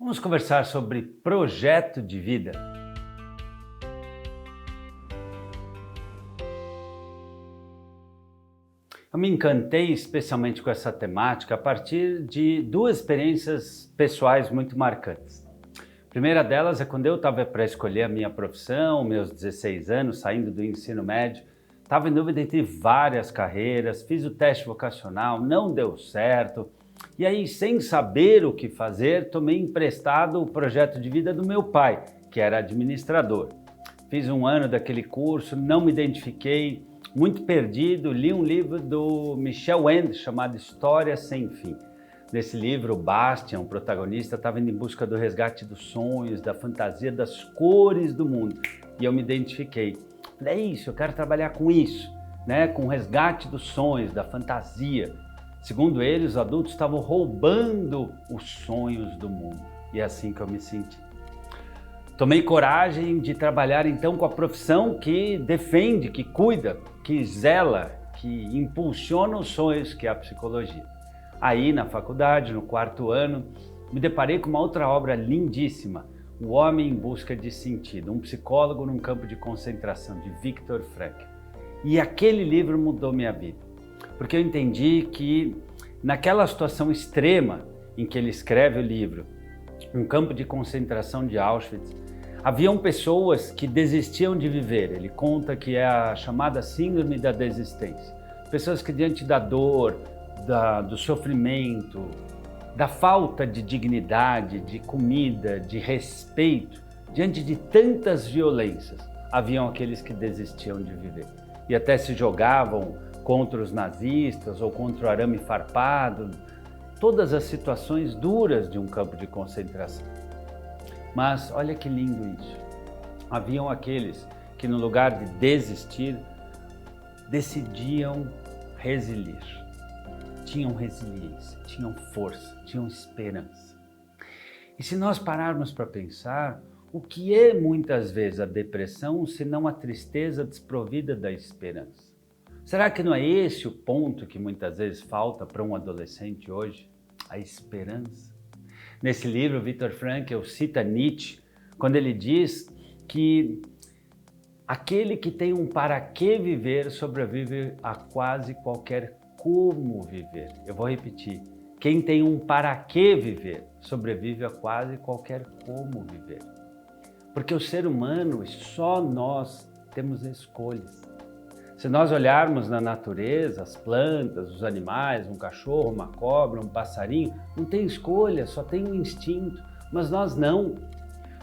Vamos conversar sobre projeto de vida. Eu me encantei especialmente com essa temática a partir de duas experiências pessoais muito marcantes. A primeira delas é quando eu estava para escolher a minha profissão, meus 16 anos, saindo do ensino médio, estava em dúvida entre várias carreiras, fiz o teste vocacional, não deu certo. E aí, sem saber o que fazer, tomei emprestado o projeto de vida do meu pai, que era administrador. Fiz um ano daquele curso, não me identifiquei, muito perdido, li um livro do Michel Ende chamado História Sem Fim. Nesse livro, o Bastian, o protagonista, estava indo em busca do resgate dos sonhos, da fantasia, das cores do mundo. E eu me identifiquei. Falei, é isso, eu quero trabalhar com isso, com o resgate dos sonhos, da fantasia. Segundo ele, os adultos estavam roubando os sonhos do mundo. E é assim que eu me senti. Tomei coragem de trabalhar então com a profissão que defende, que cuida, que zela, que impulsiona os sonhos, que é a psicologia. Aí na faculdade, no quarto ano, me deparei com uma outra obra lindíssima, O Homem em Busca de Sentido, um psicólogo num campo de concentração, de Viktor Frankl. E aquele livro mudou minha vida, porque eu entendi que naquela situação extrema em que ele escreve o livro, um campo de concentração de Auschwitz, haviam pessoas que desistiam de viver. Ele conta que é a chamada síndrome da desistência. Pessoas que diante da dor, do sofrimento, da falta de dignidade, de comida, de respeito, diante de tantas violências, haviam aqueles que desistiam de viver. E até se jogavam contra os nazistas ou contra o arame farpado, todas as situações duras de um campo de concentração. Mas olha que lindo isso. Haviam aqueles que no lugar de desistir, decidiam resilir. Tinham resiliência, tinham força, tinham esperança. E se nós pararmos para pensar, o que é muitas vezes a depressão, se não a tristeza desprovida da esperança? Será que não é esse o ponto que muitas vezes falta para um adolescente hoje? A esperança. Nesse livro, Viktor Frankl cita Nietzsche, quando ele diz que aquele que tem um para que viver sobrevive a quase qualquer como viver. Eu vou repetir. Quem tem um para que viver sobrevive a quase qualquer como viver. Porque o ser humano, só nós temos escolhas. Se nós olharmos na natureza, as plantas, os animais, um cachorro, uma cobra, um passarinho, não tem escolha, só tem um instinto, mas nós não.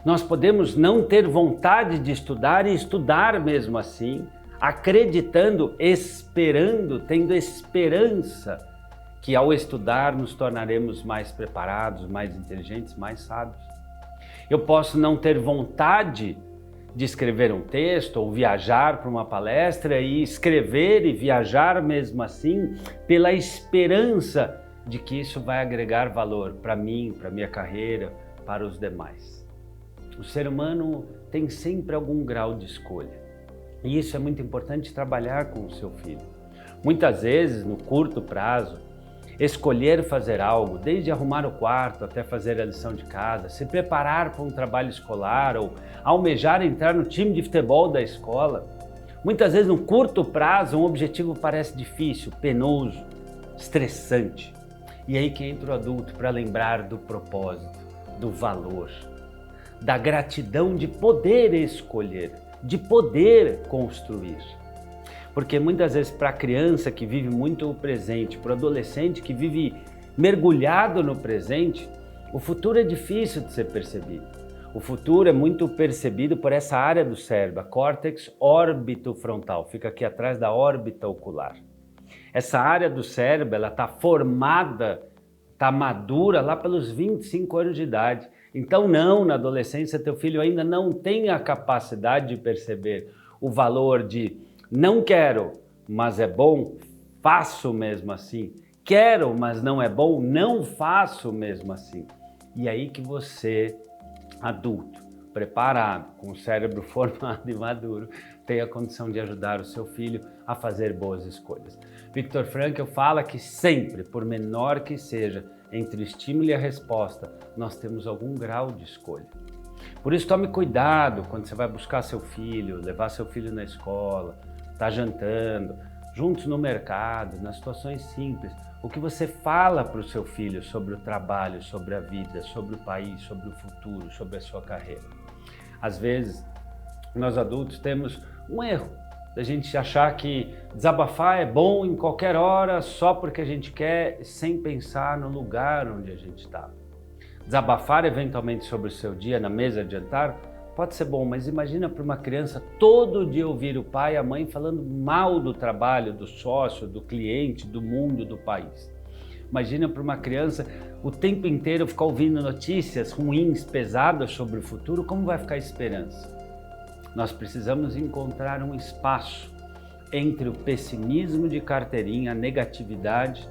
Nós podemos não ter vontade de estudar e estudar mesmo assim, acreditando, esperando, tendo esperança que ao estudar nos tornaremos mais preparados, mais inteligentes, mais sábios. Eu posso não ter vontade de escrever um texto ou viajar para uma palestra e escrever e viajar mesmo assim pela esperança de que isso vai agregar valor para mim, para minha carreira, para os demais. O ser humano tem sempre algum grau de escolha e isso é muito importante trabalhar com o seu filho. Muitas vezes, no curto prazo, escolher fazer algo, desde arrumar o quarto até fazer a lição de casa, se preparar para um trabalho escolar ou almejar entrar no time de futebol da escola. Muitas vezes, no curto prazo, um objetivo parece difícil, penoso, estressante. E aí que entra o adulto para lembrar do propósito, do valor, da gratidão de poder escolher, de poder construir. Porque muitas vezes para a criança que vive muito o presente, para o adolescente que vive mergulhado no presente, o futuro é difícil de ser percebido. O futuro é muito percebido por essa área do cérebro, a córtex órbito-frontal, fica aqui atrás da órbita ocular. Essa área do cérebro, ela está formada, está madura lá pelos 25 anos de idade. Então não, na adolescência, teu filho ainda não tem a capacidade de perceber o valor de não quero, mas é bom, faço mesmo assim. Quero, mas não é bom, não faço mesmo assim. E aí que você, adulto, preparado, com o cérebro formado e maduro, tenha condição de ajudar o seu filho a fazer boas escolhas. Viktor Frankl fala que sempre, por menor que seja, entre o estímulo e a resposta, nós temos algum grau de escolha. Por isso, tome cuidado quando você vai buscar seu filho, levar seu filho na escola, tá jantando, juntos no mercado, nas situações simples. O que você fala para o seu filho sobre o trabalho, sobre a vida, sobre o país, sobre o futuro, sobre a sua carreira. Às vezes, nós adultos temos um erro da gente achar que desabafar é bom em qualquer hora só porque a gente quer, sem pensar no lugar onde a gente está. Desabafar eventualmente sobre o seu dia na mesa de jantar pode ser bom, mas imagina para uma criança todo dia ouvir o pai e a mãe falando mal do trabalho, do sócio, do cliente, do mundo, do país. Imagina para uma criança o tempo inteiro ficar ouvindo notícias ruins, pesadas sobre o futuro, como vai ficar a esperança? Nós precisamos encontrar um espaço entre o pessimismo de carteirinha, a negatividade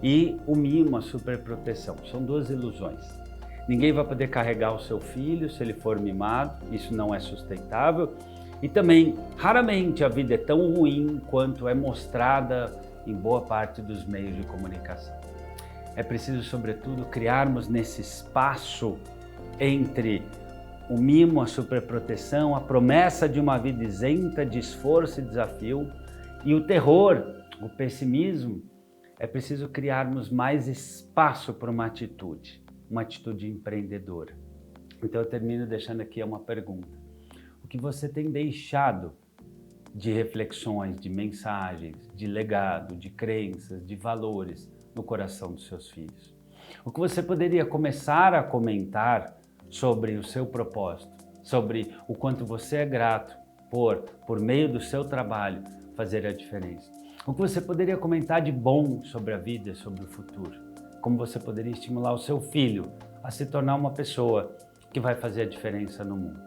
e o mimo, a superproteção. São duas ilusões. Ninguém vai poder carregar o seu filho se ele for mimado, isso não é sustentável. E também, raramente a vida é tão ruim quanto é mostrada em boa parte dos meios de comunicação. É preciso, sobretudo, criarmos nesse espaço entre o mimo, a superproteção, a promessa de uma vida isenta de esforço e desafio e o terror, o pessimismo. É preciso criarmos mais espaço para uma atitude empreendedora. Então eu termino deixando aqui uma pergunta. O que você tem deixado de reflexões, de mensagens, de legado, de crenças, de valores no coração dos seus filhos? O que você poderia começar a comentar sobre o seu propósito, sobre o quanto você é grato por meio do seu trabalho, fazer a diferença? O que você poderia comentar de bom sobre a vida, sobre o futuro? Como você poderia estimular o seu filho a se tornar uma pessoa que vai fazer a diferença no mundo?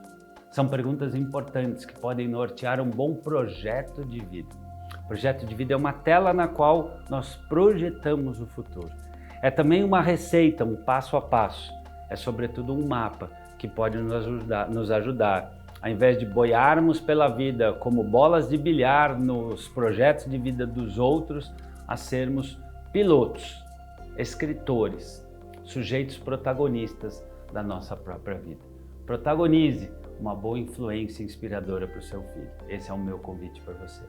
São perguntas importantes que podem nortear um bom projeto de vida. O projeto de vida é uma tela na qual nós projetamos o futuro. É também uma receita, um passo a passo. É sobretudo um mapa que pode nos ajudar. Ao invés de boiarmos pela vida como bolas de bilhar nos projetos de vida dos outros, a sermos pilotos, escritores, sujeitos protagonistas da nossa própria vida. Protagonize uma boa influência inspiradora para o seu filho. Esse é o meu convite para você.